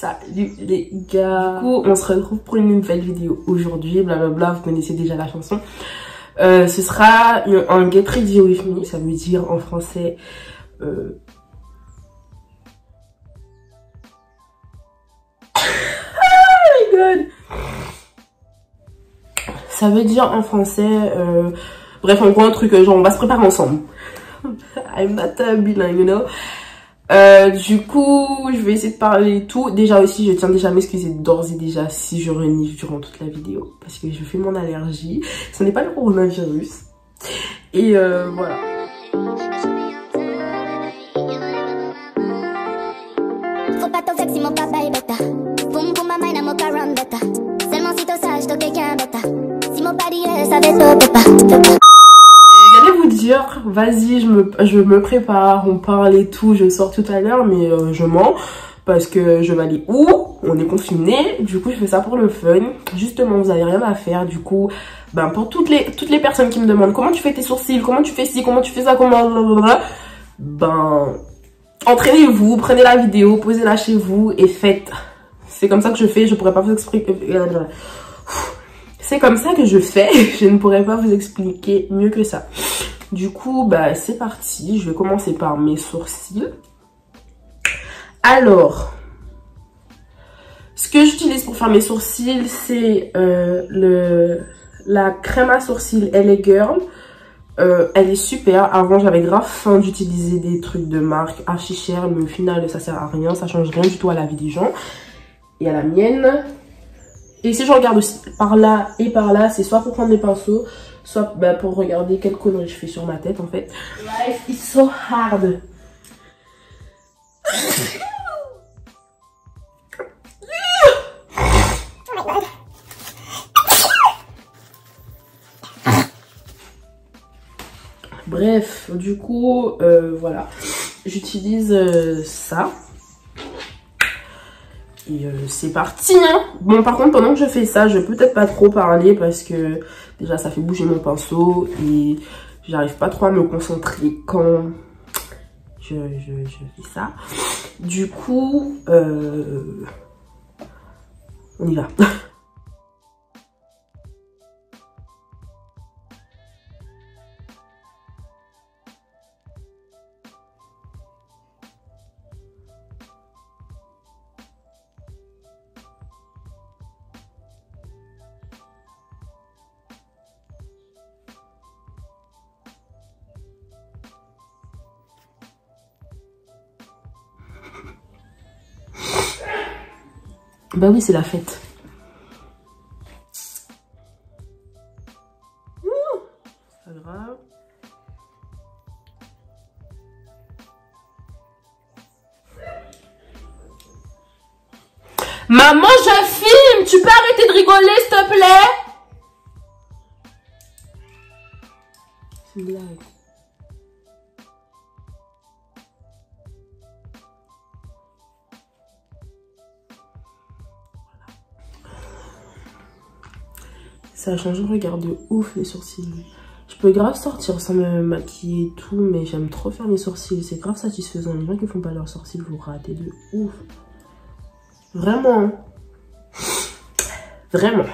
Salut les gars. Du coup, on se retrouve pour une nouvelle vidéo aujourd'hui. Blablabla, vous connaissez déjà la chanson. Ce sera un Get Ready With Me. Ça veut dire en français... Oh my god. Ça veut dire en français... bref, en gros, un truc genre on va se préparer ensemble. I'm not bilingue, you know. Du coup, je vais essayer de parler et tout. Déjà aussi, je tiens déjà à m'excuser d'ores et déjà si je renifle durant toute la vidéo. Parce que je fais mon allergie. Ce n'est pas le coronavirus. Et voilà. Faut pas t'en faire si mon papa est bêta. Boum boum ma main à mon caron bêta. Seulement si t'en saches, t'en quelqu'un bêta. Si mon padi ça va pas. J'allais vous dire, vas-y, je me prépare, on parle et tout, je sors tout à l'heure, mais je mens. Parce que je vais aller où? On est confinés, du coup je fais ça pour le fun. Justement, vous avez rien à faire, du coup, ben pour toutes les personnes qui me demandent comment tu fais tes sourcils, comment tu fais ci, comment tu fais ça, comment... Blablabla, ben, entraînez-vous, prenez la vidéo, posez-la chez vous et faites. C'est comme ça que je fais, je pourrais pas vous expliquer... C'est comme ça que je fais, je ne pourrais pas vous expliquer mieux que ça. Du coup, bah c'est parti, je vais commencer par mes sourcils. Alors, ce que j'utilise pour faire mes sourcils, c'est la crème à sourcils LA Girl. Elle est super. Avant, j'avais grave faim d'utiliser des trucs de marque archi cher, mais au final, ça sert à rien, ça change rien du tout à la vie des gens et à la mienne. Et si je regarde aussi par là et par là, c'est soit pour prendre des pinceaux, soit bah, pour regarder quelle connerie je fais sur ma tête en fait. Life is so hard. Bref, du coup, voilà. J'utilise ça. Et c'est parti hein. Bon par contre pendant que je fais ça je peux peut-être pas trop parler parce que déjà ça fait bouger mon pinceau et j'arrive pas trop à me concentrer quand je fais ça. Du coup on y va. Bah oui, c'est la fête. C'est pas grave. Maman, je filme! Tu peux arrêter de rigoler, s'il te plaît? C'est une blague. Ça a changé le regard de ouf les sourcils. Je peux grave sortir sans me maquiller et tout, mais j'aime trop faire mes sourcils. C'est grave satisfaisant. Les gens qui font pas leurs sourcils, vous ratez de ouf. Vraiment. Vraiment.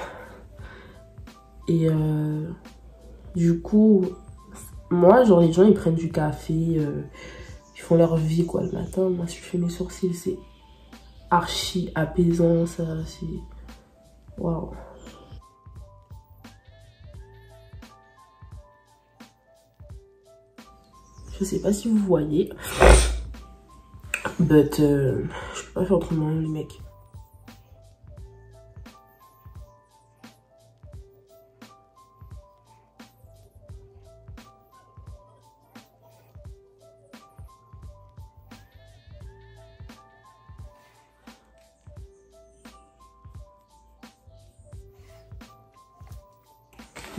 Et du coup, moi, genre les gens ils prennent du café, ils font leur vie quoi le matin. Moi, si je fais mes sourcils, c'est archi apaisant, ça, c'est... Waouh. Je sais pas si vous voyez, but je peux pas faire autrement les mecs.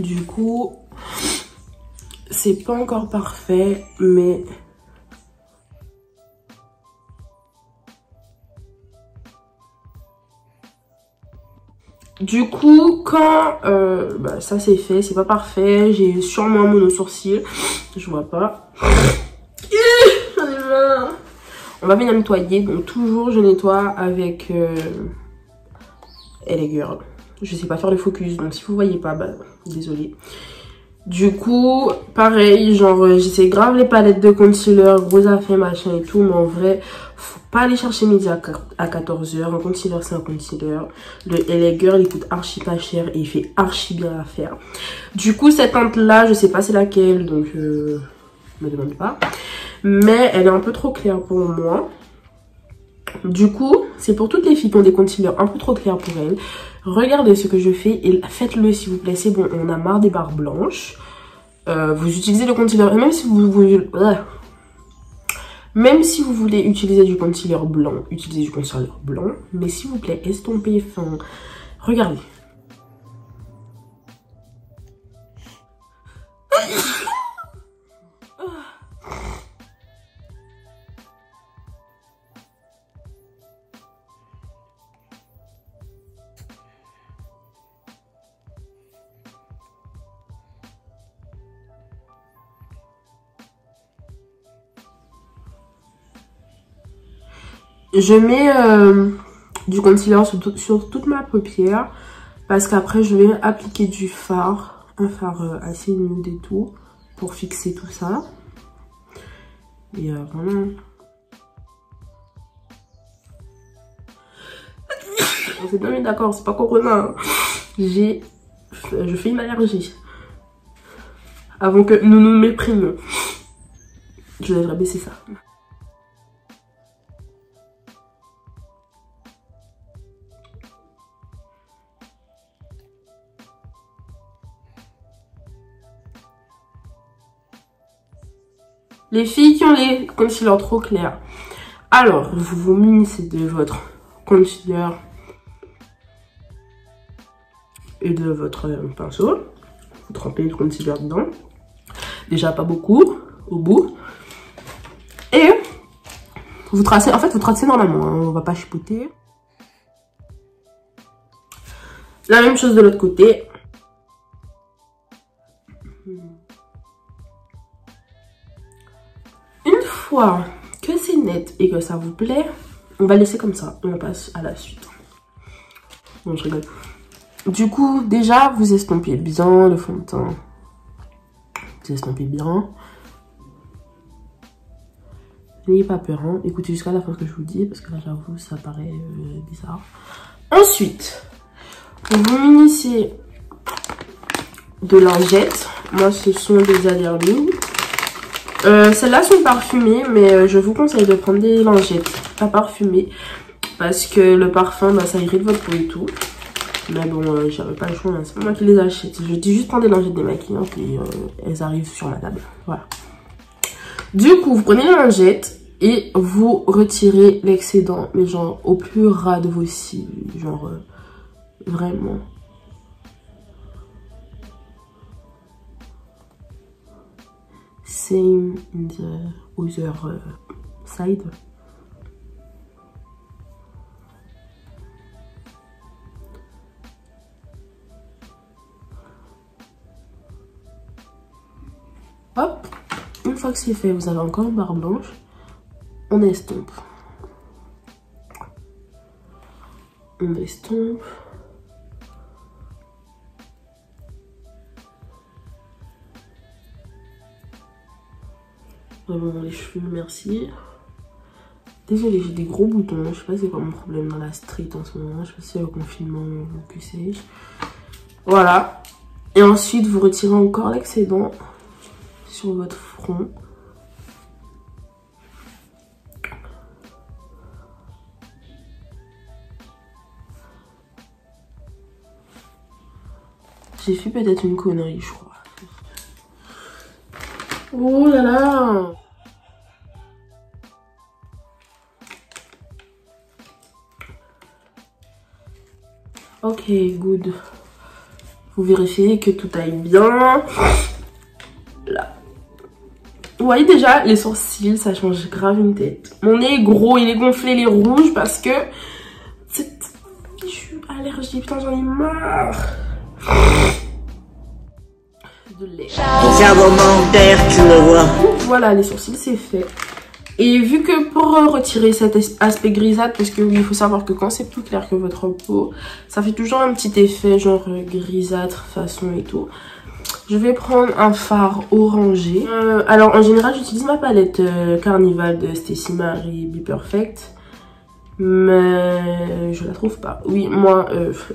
Du coup, c'est pas encore parfait, mais du coup, quand bah, ça c'est fait, c'est pas parfait, j'ai sûrement un mono sourcil, je vois pas. J'en ai marre. On on va venir nettoyer. Donc toujours je nettoie avec LA Girl. Je sais pas faire le focus, donc si vous voyez pas, bah désolé. Du coup, pareil, genre j'essaie grave les palettes de concealer, gros affaires, machin et tout, mais en vrai, faut pas aller chercher midi à 14h. Un concealer, c'est un concealer. Le LA Girl, il coûte archi pas cher et il fait archi bien l'affaire. Du coup, cette teinte là, je sais pas c'est laquelle, donc me demande pas. Mais elle est un peu trop claire pour moi. Du coup, c'est pour toutes les filles qui ont des concealers un peu trop clairs pour elles. Regardez ce que je fais et faites-le s'il vous plaît. C'est bon, on a marre des barres blanches. Vous utilisez le concealer, et même si vous voulez utiliser du concealer blanc, utilisez du concealer blanc. Mais s'il vous plaît, estompez fin. Regardez. Je mets du concealer sur toute ma paupière parce qu'après je vais appliquer du fard, un fard assez nude et tout pour fixer tout ça. Et vraiment... On s'est bien mis d'accord, c'est pas corona. Je fais une allergie. Avant que nous nous méprimions. Je devrais baisser ça. Les filles qui ont les concealers trop clairs, alors vous vous munissez de votre concealer et de votre pinceau. Vous trempez le concealer dedans. Déjà pas beaucoup, au bout. Et vous tracez, en fait vous tracez normalement, hein, on va pas chipoter. La même chose de l'autre côté. Une fois que c'est net et que ça vous plaît, on va laisser comme ça et on passe à la suite. Bon, je rigole. Du coup, déjà, vous estompez bien le fond de teint. Vous estompez bien. N'ayez pas peur, hein. Écoutez jusqu'à la fin ce que je vous dis, parce que là, j'avoue, ça paraît bizarre. Ensuite, vous munissez de lingettes. Moi, ce sont des Allerlune. Celles-là sont parfumées, mais je vous conseille de prendre des lingettes pas parfumées parce que le parfum, bah, ça irrite votre peau et tout. Mais bon, j'avais pas le choix, hein. C'est pas moi qui les achète. Je dis juste prendre des lingettes démaquillantes et elles arrivent sur ma table. Voilà. Du coup, vous prenez les lingettes et vous retirez l'excédent, mais genre au plus ras de vos cils, genre vraiment. Same in the other side. Hop, une fois que c'est fait, vous avez encore une barre blanche. On estompe. On estompe. Vraiment les cheveux, merci. Désolée, j'ai des gros boutons. Je sais pas c'est quoi mon problème dans la street en ce moment. Je sais pas si c'est le confinement ou que sais-je. Voilà. Et ensuite, vous retirez encore l'excédent sur votre front. J'ai fait peut-être une connerie, je crois. Oh là là! Ok, good. Vous vérifiez que tout aille bien. Là. Vous voyez déjà, les sourcils, ça change grave une tête. Mon nez est gros, il est gonflé, il est rouge parce que... Je suis allergique, putain, j'en ai marre. De lait. C'est un moment d'air, tu le vois. Voilà, les sourcils, c'est fait. Et vu que pour retirer cet aspect grisâtre, parce que oui, il faut savoir que quand c'est plus clair que votre peau, ça fait toujours un petit effet genre grisâtre façon et tout. Je vais prendre un fard orangé. Alors en général, j'utilise ma palette Carnival de Stacey Marie Be Perfect. Mais je la trouve pas. Oui, moi,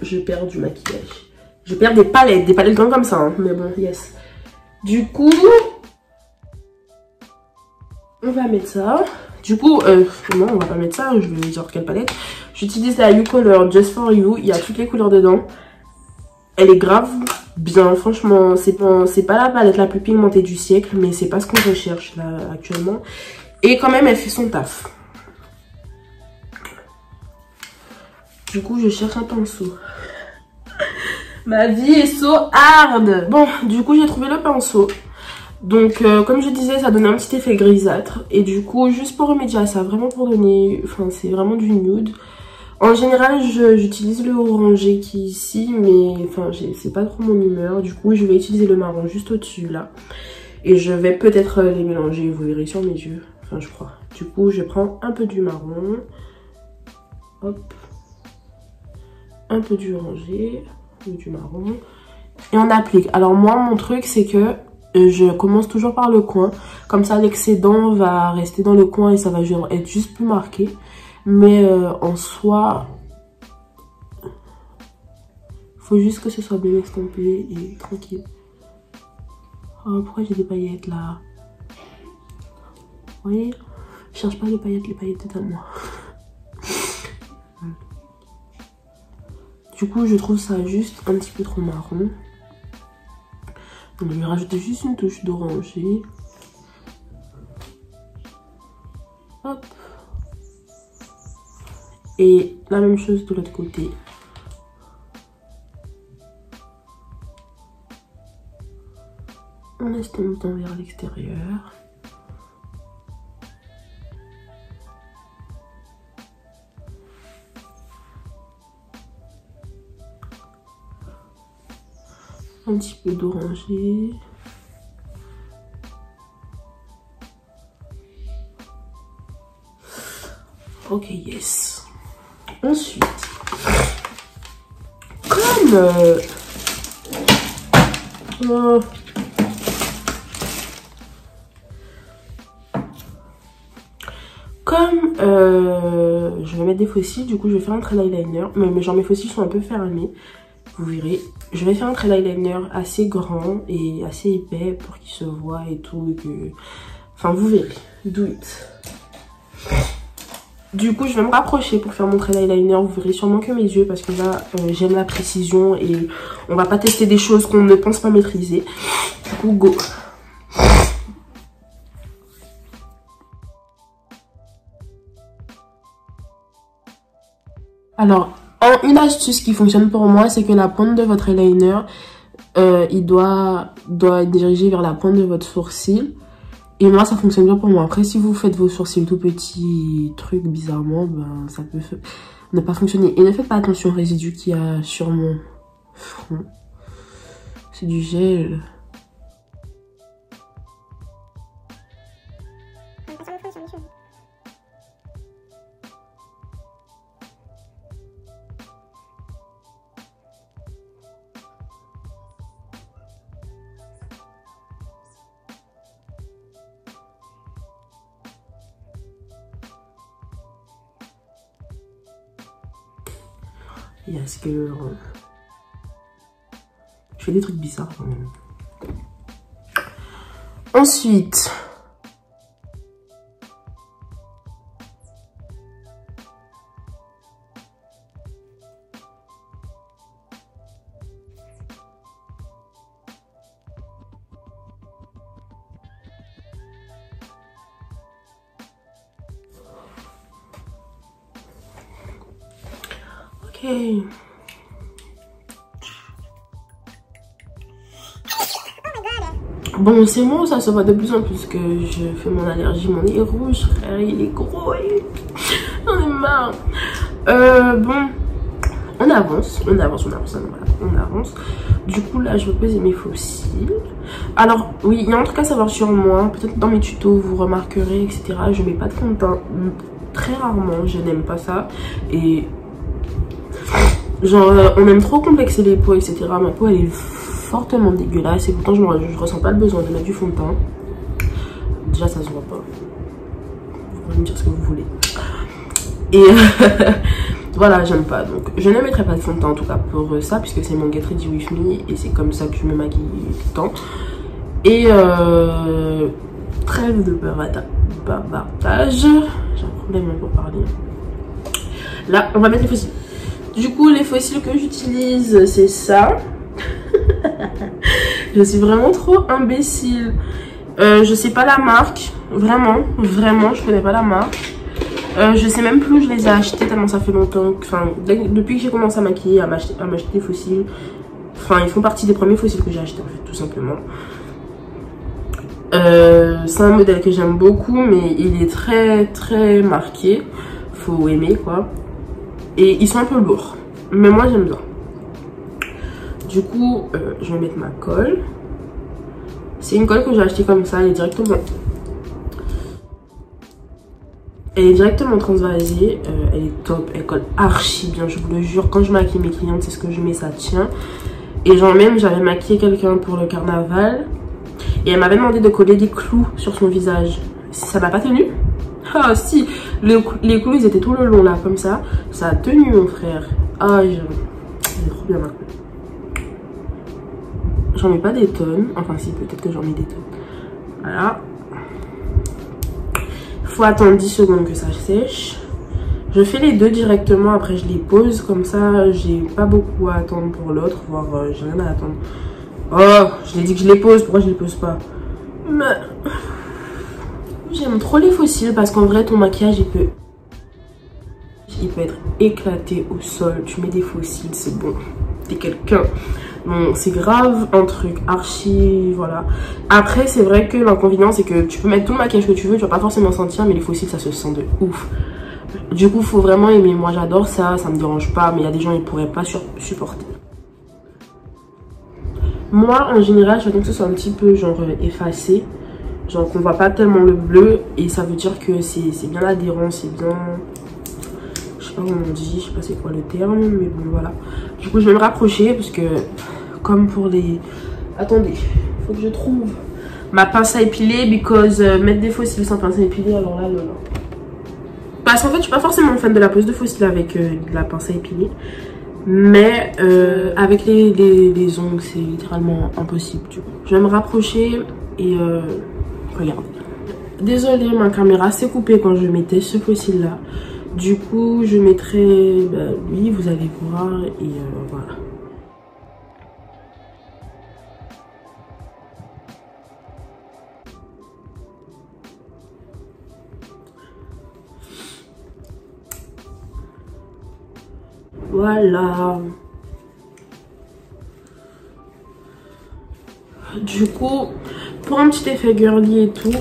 je perds du maquillage. Je perds des palettes comme ça. Hein. Mais bon, yes. Du coup, on va mettre ça. Du coup, non, on va pas mettre ça. Je vais dire quelle palette. J'utilise la You Color Just For You. Il y a toutes les couleurs dedans. Elle est grave bien. Franchement, c'est pas la palette la plus pigmentée du siècle. Mais c'est pas ce qu'on recherche là actuellement. Et quand même, elle fait son taf. Du coup, je cherche un pinceau. Ma vie est so hard. Bon, du coup, j'ai trouvé le pinceau. Donc, comme je disais, ça donne un petit effet grisâtre. Et du coup, juste pour remédier à ça, vraiment pour donner... Enfin, c'est vraiment du nude. En général, j'utilise le orangé qui est ici. Mais, enfin, c'est pas trop mon humeur. Du coup, je vais utiliser le marron juste au-dessus, là. Et je vais peut-être les mélanger. Vous verrez sur mes yeux. Enfin, je crois. Du coup, je prends un peu du marron. Hop. Un peu du orangé ou du marron et on applique. Alors moi mon truc c'est que je commence toujours par le coin, comme ça l'excédent va rester dans le coin et ça va être juste plus marqué, mais en soi faut juste que ce soit bien estampé et tranquille. Oh, pourquoi j'ai des paillettes là? Vous voyez, je cherche pas les paillettes c'est à moi. Du coup, je trouve ça juste un petit peu trop marron. Donc, je vais rajouter juste une touche d'orangé. Hop. Et la même chose de l'autre côté. On estompe vers l'extérieur. Un petit peu d'orangé. Ok, yes. Ensuite, comme je vais mettre des faux cils, du coup je vais faire un trait eyeliner. Mais genre mes faux cils sont un peu fermés. Vous verrez, je vais faire un trait eyeliner assez grand et assez épais pour qu'il se voit et tout. Et que... Enfin, vous verrez. Do it. Du coup, je vais me rapprocher pour faire mon trait eyeliner. Vous verrez sûrement que mes yeux parce que là, j'aime la précision et on va pas tester des choses qu'on ne pense pas maîtriser. Du coup, go. Alors... une astuce qui fonctionne pour moi, c'est que la pointe de votre eyeliner, il doit être dirigé vers la pointe de votre sourcil. Et moi, ça fonctionne bien pour moi. Après, si vous faites vos sourcils tout petits, trucs bizarrement, ben, ça peut ne pas fonctionner. Et ne faites pas attention au résidu qu'il y a sur mon front. C'est du gel. Et est-ce que je fais des trucs bizarres quand même. Ensuite, ok. Bon, c'est bon, ça se voit de plus en plus que je fais mon allergie. Mon nez est rouge, frère, il est gros. J'en ai marre. Bon, on avance. Voilà, on avance. Du coup, là, je vais poser mes fossiles. Alors, oui, il y a un truc à savoir sur moi. Peut-être dans mes tutos, vous remarquerez, etc. Je mets pas de fond de teint. Très rarement, je n'aime pas ça. Et genre, on aime trop complexer les peaux, etc. Ma peau, elle est fortement dégueulasse. Et pourtant, je ressens pas le besoin de mettre du fond de teint. Déjà, ça se voit pas. Vous pouvez me dire ce que vous voulez. Et voilà, j'aime pas. Donc, je ne mettrai pas de fond de teint en tout cas pour ça, puisque c'est mon Get Ready With Me et c'est comme ça que je me maquille tout le temps. Et trêve de bavardage. J'ai un problème pour parler. Là, on va mettre les fossiles. Du coup, les fossiles que j'utilise, c'est ça. Je suis vraiment trop imbécile. Je sais pas la marque. Vraiment, je connais pas la marque. Je sais même plus où je les ai achetés tellement ça fait longtemps. Enfin, depuis que j'ai commencé à maquiller, à m'acheter des fossiles. Enfin, ils font partie des premiers fossiles que j'ai achetés en fait, tout simplement. C'est un modèle que j'aime beaucoup, mais il est très marqué. Faut aimer quoi. Et ils sont un peu lourds. Mais moi j'aime bien. Du coup, je vais mettre ma colle. C'est une colle que j'ai achetée comme ça, elle est directement transvasée, elle est top, elle colle archi bien, je vous le jure. Quand je maquille mes clientes, c'est ce que je mets, ça tient. Et genre même, j'avais maquillé quelqu'un pour le carnaval et elle m'avait demandé de coller des clous sur son visage. Ça m'a pas tenu. Ah si, les clous ils étaient tout le long là, comme ça. Ça a tenu mon frère. Ah, j'ai trop bien marqué. J'en mets pas des tonnes, enfin si, peut-être que j'en mets des tonnes. Voilà. Faut attendre 10 secondes que ça sèche. Je fais les deux directement, après je les pose. Comme ça, j'ai pas beaucoup à attendre pour l'autre. Voire j'ai rien à attendre. Oh, je l'ai dit que je les pose, pourquoi je les pose pas? Mais j'aime trop les fossiles parce qu'en vrai, ton maquillage, il peut être éclaté au sol. Tu mets des fossiles, c'est bon. T'es quelqu'un. Bon, c'est grave un truc archi, voilà. Après, c'est vrai que l'inconvénient, c'est que tu peux mettre tout le maquillage que tu veux, tu vas pas forcément sentir, mais les fossiles, ça se sent de ouf. Du coup, faut vraiment aimer. Moi, j'adore ça, ça me dérange pas, mais il y a des gens, ils pourraient pas supporter. Moi, en général, j'attends que ce soit un petit peu, genre, effacé. Genre, qu'on voit pas tellement le bleu, et ça veut dire que c'est bien adhérent, c'est bien... Je sais pas comment on dit, je sais pas c'est quoi le terme, mais bon voilà. Du coup je vais me rapprocher parce que comme pour les... Attendez, faut que je trouve ma pince à épiler, because mettre des fossiles sans pince à épiler, alors là, non. Parce qu'en fait je suis pas forcément fan de la pose de fossiles avec de la pince à épiler. Mais avec les ongles c'est littéralement impossible du coup. Je vais me rapprocher et regardez. Désolée, ma caméra s'est coupée quand je mettais ce fossile là. Du coup, je mettrai lui, vous allez voir, et voilà. Voilà. Du coup, pour un petit effet girly et tout,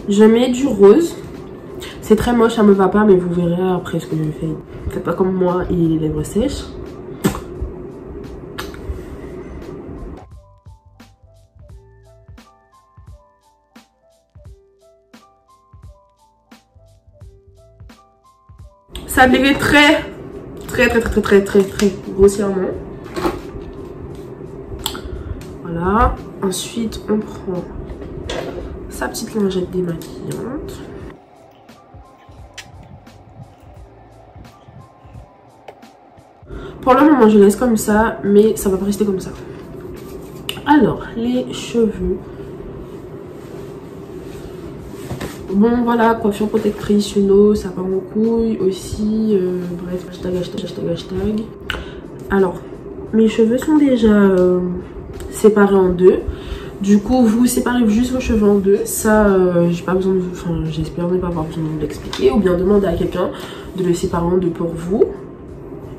je mets du rose. C'est très moche, ça me va pas, mais vous verrez après ce que je fais. Faites pas comme moi et les lèvres sèches. Ça délaie très grossièrement. Voilà. Ensuite, on prend sa petite lingette démaquillante. Pour le moment, je laisse comme ça, mais ça va pas rester comme ça. Alors, les cheveux. Bon, voilà, coiffure protectrice, Uno, ça part en couille aussi. Bref, hashtag. Alors, mes cheveux sont déjà séparés en deux. Du coup, vous séparez juste vos cheveux en deux. Ça, j'ai pas besoin de vous. Enfin, j'espère ne pas avoir besoin de vous l'expliquer. Ou bien demander à quelqu'un de le séparer en deux pour vous.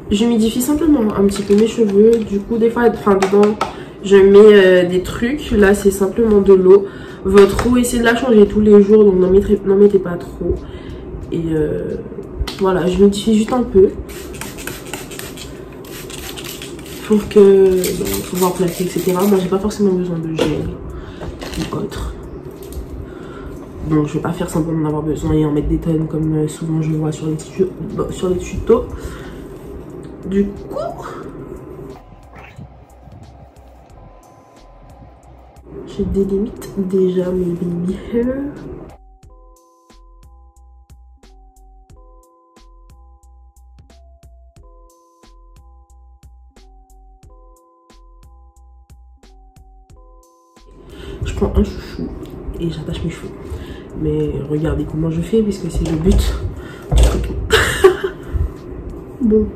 Je modifie simplement un petit peu mes cheveux. Du coup, des fois, enfin, dedans, je mets des trucs. Là, c'est simplement de l'eau. Votre eau, essayez de la changer tous les jours. Donc, n'en mettez pas trop. Et Voilà, je modifie juste un peu. Pour que pouvoir placer, etc. Moi j'ai pas forcément besoin de gel ou autre. Donc je vais pas faire semblant d'en avoir besoin et en mettre des tonnes comme souvent je vois sur les tutos. Du coup, je délimite déjà mes baby hair. Je prends un chouchou et j'attache mes cheveux. Mais regardez comment je fais puisque c'est le but du truc. Bon.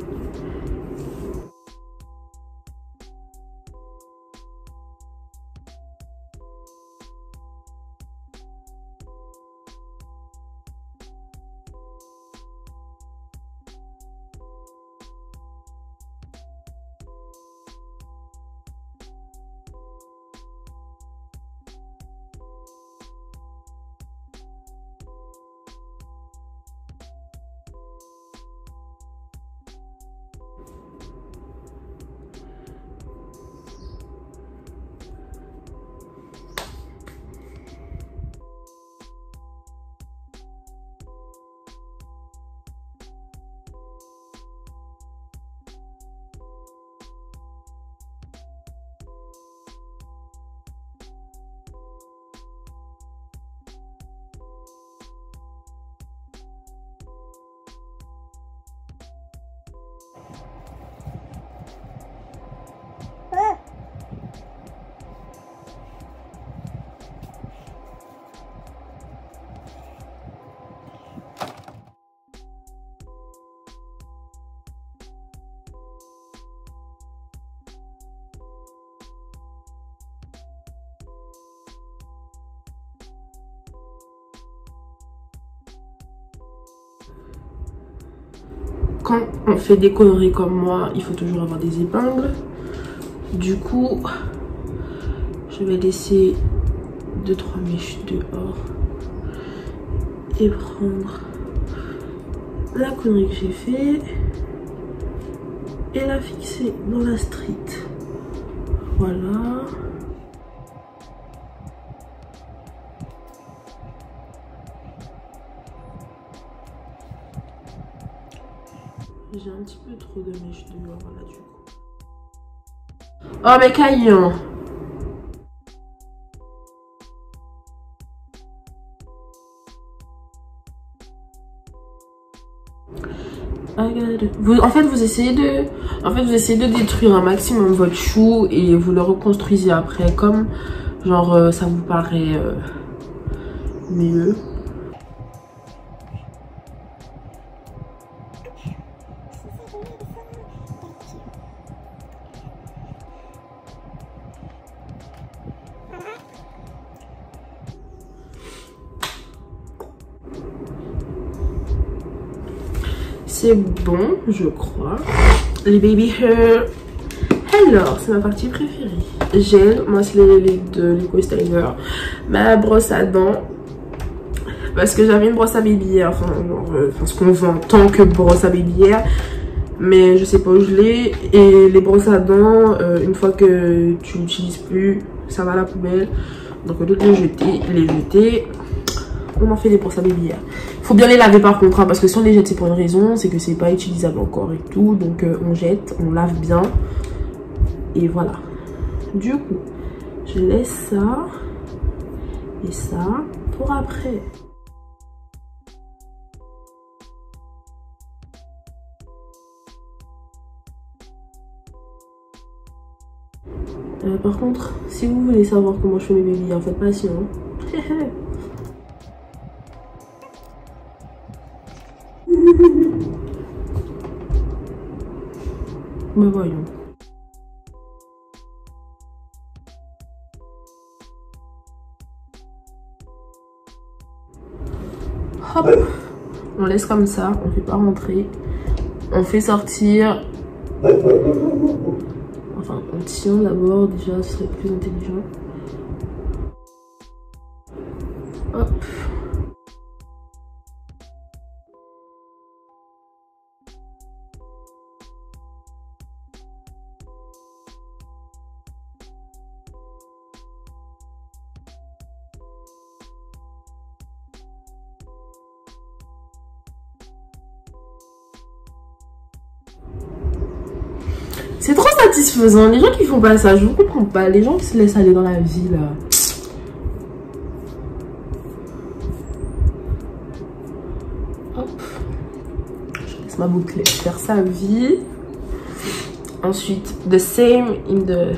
Quand on fait des conneries comme moi, il faut toujours avoir des épingles. Du coup, je vais laisser 2-3 mèches dehors et prendre la connerie que j'ai fait et la fixer dans la street. Voilà. J'ai un petit peu trop de mèches dehors là du coup. Oh mais caillon. En fait vous essayez de détruire un maximum votre chou et vous le reconstruisez après comme genre ça vous paraît mieux. C'est bon, je crois. Les baby hair. Alors, c'est ma partie préférée. Gel, moi c'est les de Lico Styler. Ma brosse à dents. Parce que j'avais une brosse à baby hair. Enfin, ce qu'on vend en tant que brosse à baby hair. Mais je sais pas où je l'ai. Et les brosses à dents, une fois que tu l'utilises plus, ça va à la poubelle. Donc au lieu de les jeter, on en fait des brosses à baby hair. Faut bien les laver par contre, hein, parce que si on les jette, c'est pour une raison, c'est que c'est pas utilisable encore et tout. Donc on jette, on lave bien. Et voilà. Du coup, je laisse ça et ça pour après. Par contre, si vous voulez savoir comment je fais mes bébés, en faites pas si, hein. Mais voyons. Hop, on laisse comme ça, on fait pas rentrer, on fait sortir. Enfin, on tient d'abord, déjà ce serait plus intelligent. Hop. C'est trop satisfaisant. Les gens qui font pas ça, je vous comprends pas. Les gens qui se laissent aller dans la vie là. Hop. Je laisse ma boucle faire sa vie. Ensuite, the same in the...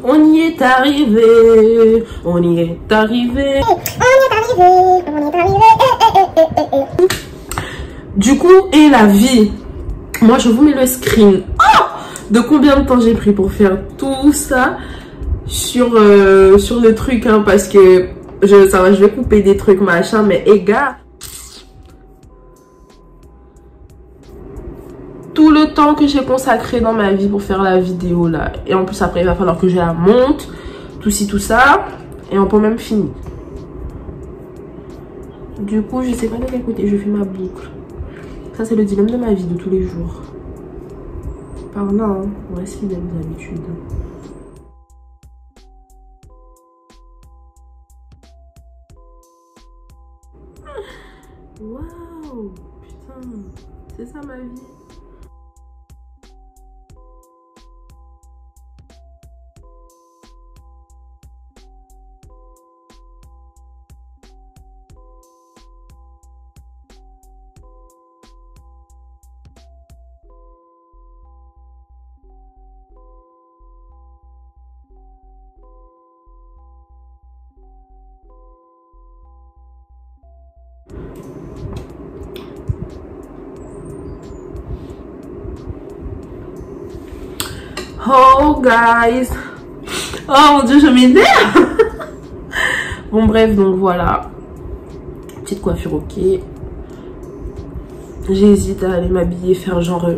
On y est arrivé, on y est arrivé. Du coup, et la vie. Moi, je vous mets le screen. Oh, de combien de temps j'ai pris pour faire tout ça sur le truc, hein, parce que ça va, je vais couper des trucs machin, mais égard. Tout le temps que j'ai consacré dans ma vie pour faire la vidéo là. Et en plus après il va falloir que je la monte. Tout ci, tout ça. Et on peut même finir. Du coup je sais pas de quel côté je fais ma boucle. Ça c'est le dilemme de ma vie de tous les jours. Par là, hein, on reste fidèle d'habitude. Waouh, putain, c'est ça ma vie. Oh guys, oh mon dieu, je m'énerve. Bon bref, donc voilà, petite coiffure, ok. J'hésite à aller m'habiller, faire genre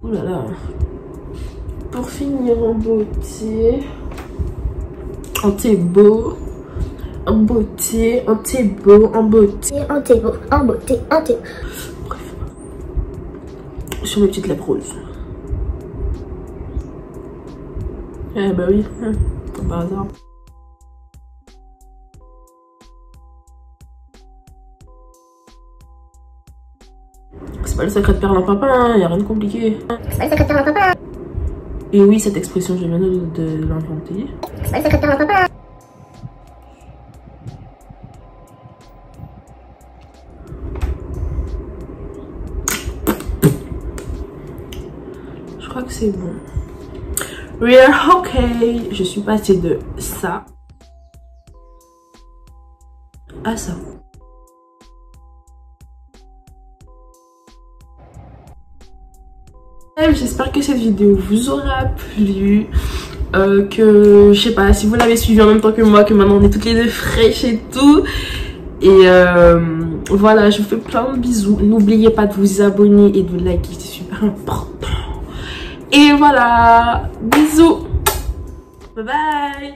oh là là. Pour finir en beauté, en thé beau, en beauté, en thé beau, en beauté, en thé beau, en beauté, en thé. Bref, sur mes petites lèvres roses. Eh bah oui, comme par hasard. C'est pas le secret de perlimpinpin, hein, y a rien de compliqué. C'est pas le secret de perlimpinpin. Et oui, cette expression, je viens de l'inventer. C'est pas le secret de perlimpinpin. Je crois que c'est bon. We are okay. Je suis passée de ça à ça. J'espère que cette vidéo vous aura plu. Que je sais pas si vous l'avez suivi en même temps que moi, que maintenant on est toutes les deux fraîches et tout. Et voilà, je vous fais plein de bisous. N'oubliez pas de vous abonner et de liker, c'est super important. Et voilà, bisous. Bye bye.